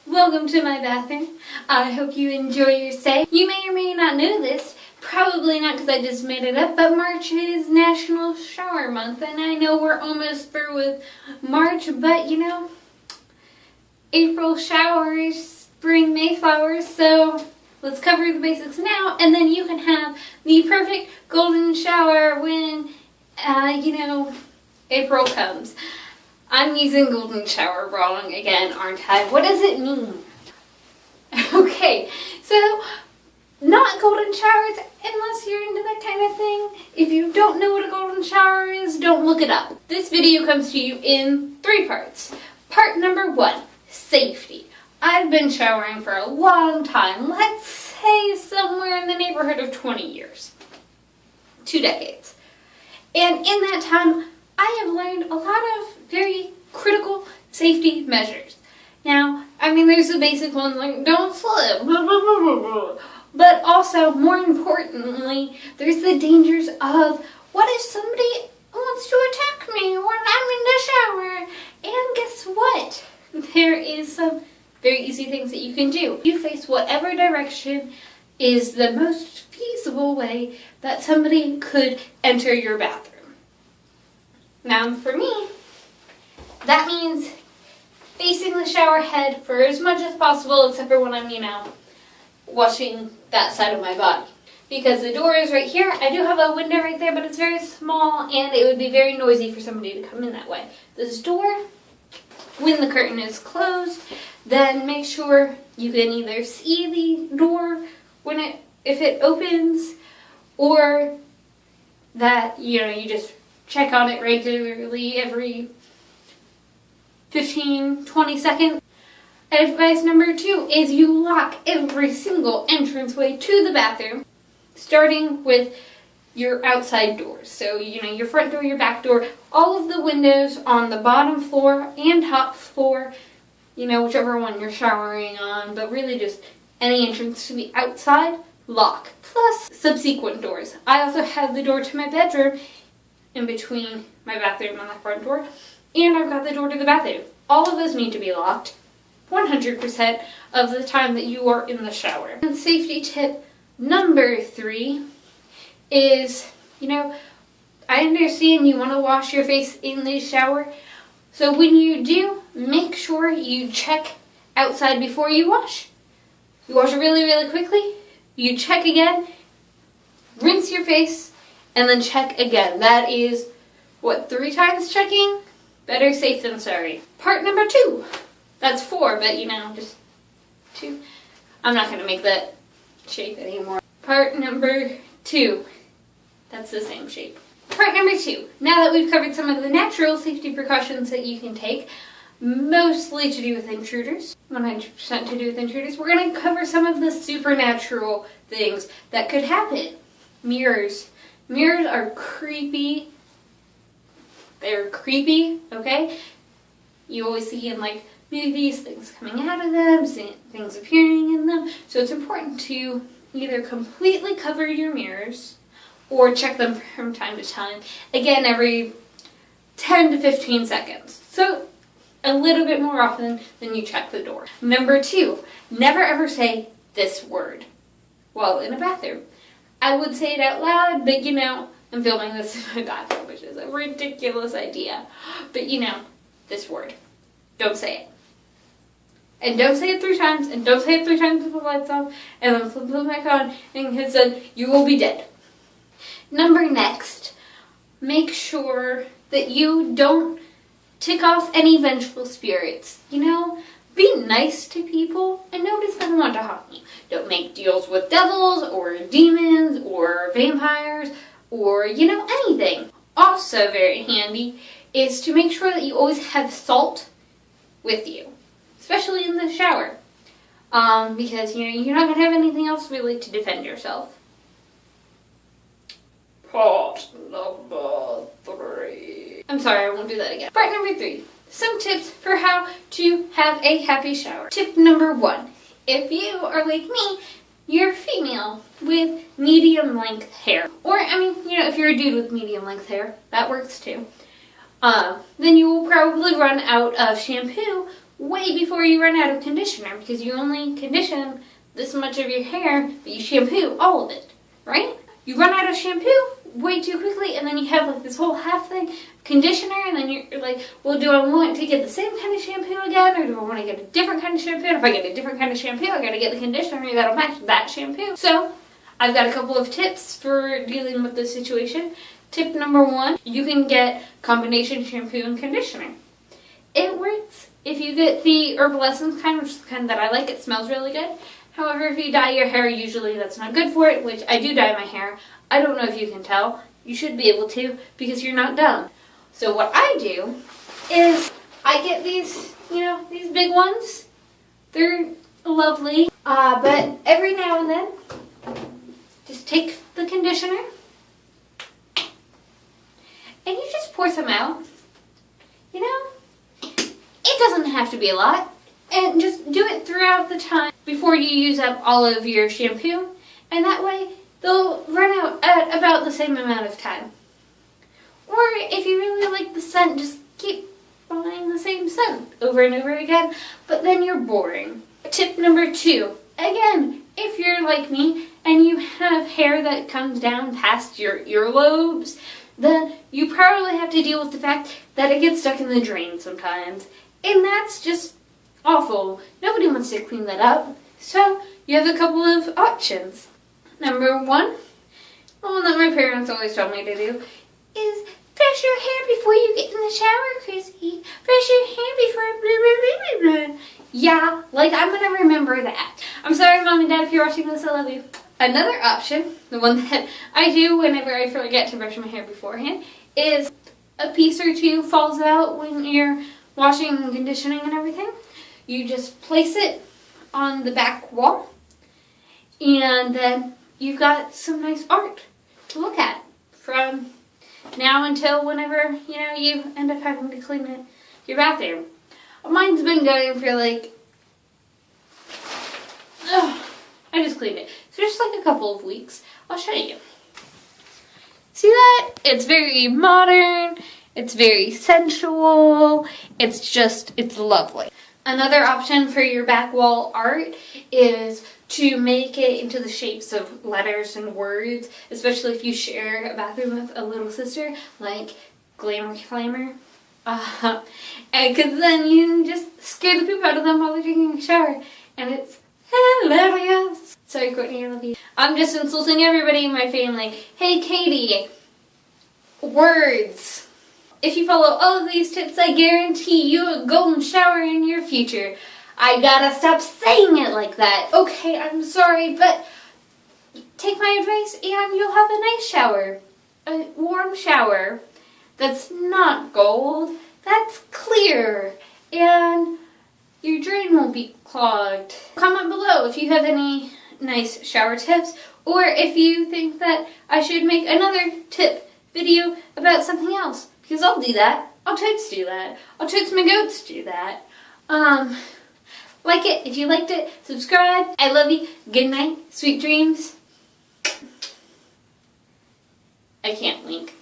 Welcome to my bathroom. I hope you enjoy your stay. You may or may not know this, probably not because I just made it up, but March is National Shower Month, and I know we're almost through with March, but you know, April showers, spring Mayflowers, so let's cover the basics now, and then you can have the perfect golden shower when, April comes. I'm using golden shower wrong again, aren't I? What does it mean? Okay, so not golden showers unless you're into that kind of thing. If you don't know what a golden shower is, don't look it up. This video comes to you in 3 parts. Part number 1, safety. I've been showering for a long time, let's say somewhere in the neighborhood of 20 years. 2 decades. And in that time, I have learned a lot of very critical safety measures. Now, there's the basic ones like don't slip, blah, blah, blah, blah, blah. But also, more importantly, there's the dangers of what if somebody wants to attack me when I'm in the shower? And guess what? There is some very easy things that you can do. You face whatever direction is the most feasible way that somebody could enter your bathroom. Now, for me, that means facing the shower head for as much as possible, except for when I'm, washing that side of my body. Because the door is right here. I do have a window right there, but it's very small, and it would be very noisy for somebody to come in that way. This door, when the curtain is closed, then make sure you can either see the door if it opens, or that, you just check on it regularly every 15-20 seconds. Advice number 2 is you lock every single entranceway to the bathroom, starting with your outside doors. So, your front door, your back door, all of the windows on the bottom floor and top floor, whichever one you're showering on, but really just any entrance to the outside, lock. Plus subsequent doors. I also have the door to my bedroom in between my bathroom and the front door, and I've got the door to the bathroom. All of those need to be locked 100% of the time that you are in the shower. And safety tip number 3 is, I understand you want to wash your face in the shower, so when you do, make sure you check outside before you wash. You wash really, really quickly, you check again, rinse your face, and then check again. That is, 3 times checking? Better safe than sorry. Part number 2. That's 4, but just 2. I'm not going to make that shape anymore. Part number 2. That's the same shape. Part number 2. Now that we've covered some of the natural safety precautions that you can take, mostly to do with intruders, 100% to do with intruders, we're going to cover some of the supernatural things that could happen. Mirrors. Mirrors are creepy. They're creepy, okay? You always see in movies things coming out of them, things appearing in them. So it's important to either completely cover your mirrors or check them from time to time. Again, every 10 to 15 seconds. So a little bit more often than you check the door. Number 2, never ever say this word while in a bathroom. I would say it out loud, but I'm filming this in my bathroom, which is a ridiculous idea. But this word. Don't say it. And don't say it 3 times, and don't say it 3 times with the lights off, and then flip it back on, and it said, you will be dead. Next, make sure that you don't tick off any vengeful spirits. Be nice to people, and nobody's going to want to harm you. Don't make deals with devils, or demons, or vampires, or, anything. Also very handy is to make sure that you always have salt with you, especially in the shower, because, you're not going to have anything else really to defend yourself. Part number 3. I'm sorry, I won't do that again. Part number 3. Some tips for how to have a happy shower. Tip number 1. If you are like me, you're female with medium length hair. Or, if you're a dude with medium length hair, that works too. Then you will probably run out of shampoo way before you run out of conditioner, because you only condition this much of your hair, but you shampoo all of it, right? You run out of shampoo way too quickly, and then you have like this whole half thing conditioner, and then you're like, well, do I want to get the same kind of shampoo again, or do I want to get a different kind of shampoo? And if I get a different kind of shampoo, I gotta get the conditioner that'll match that shampoo. So I've got a couple of tips for dealing with this situation. Tip number 1, you can get combination shampoo and conditioner. It works if you get the Herbal Essence kind, which is the kind that I like. It smells really good. However, if you dye your hair, usually that's not good for it, which I do dye my hair. I don't know if you can tell. You should be able to, because you're not dumb. So what I do is I get these, these big ones. They're lovely. But every now and then, just take the conditioner and you just pour some out. It doesn't have to be a lot. And just do it throughout the time before you use up all of your shampoo. And that way, they'll run out at about the same amount of time. Or if you really like the scent, just keep buying the same scent over and over again. But then you're boring. Tip number 2. Again, if you're like me and you have hair that comes down past your earlobes, then you probably have to deal with the fact that it gets stuck in the drain sometimes. And that's just awful. Nobody wants to clean that up. So you have a couple of options. Number 1, one that my parents always told me to do, is brush your hair before you get in the shower, Chrissy. Brush your hair before blah, blah, blah, blah, blah. Yeah, like I'm going to remember that. I'm sorry, Mom and Dad, if you're watching this, I love you. Another option, the one that I do whenever I forget to brush my hair beforehand, is a piece or two falls out when you're washing and conditioning and everything. You just place it on the back wall, and then you've got some nice art to look at from now until whenever, you end up having to clean your bathroom. Mine's been going for I just cleaned it. So just like a couple of weeks. I'll show you. See that? It's very modern. It's very sensual. It's lovely. Another option for your back wall art is to make it into the shapes of letters and words, especially if you share a bathroom with a little sister, like Glamour Flamer. Because then you can just scare the poop out of them while they're taking a shower, and it's hilarious. Sorry, Courtney, I love you. I'm just insulting everybody in my family. Hey, Katie. Words. If you follow all of these tips, I guarantee you a golden shower in your future. I gotta stop saying it like that. Okay, I'm sorry, but take my advice and you'll have a nice shower. A warm shower that's not gold, that's clear, and your drain won't be clogged. Comment below if you have any nice shower tips, or if you think that I should make another tip video about something else, because I'll do that. I'll totes do that. I'll totes my goats do that. Like it if you liked it. Subscribe. I love you. Good night. Sweet dreams. I can't wink.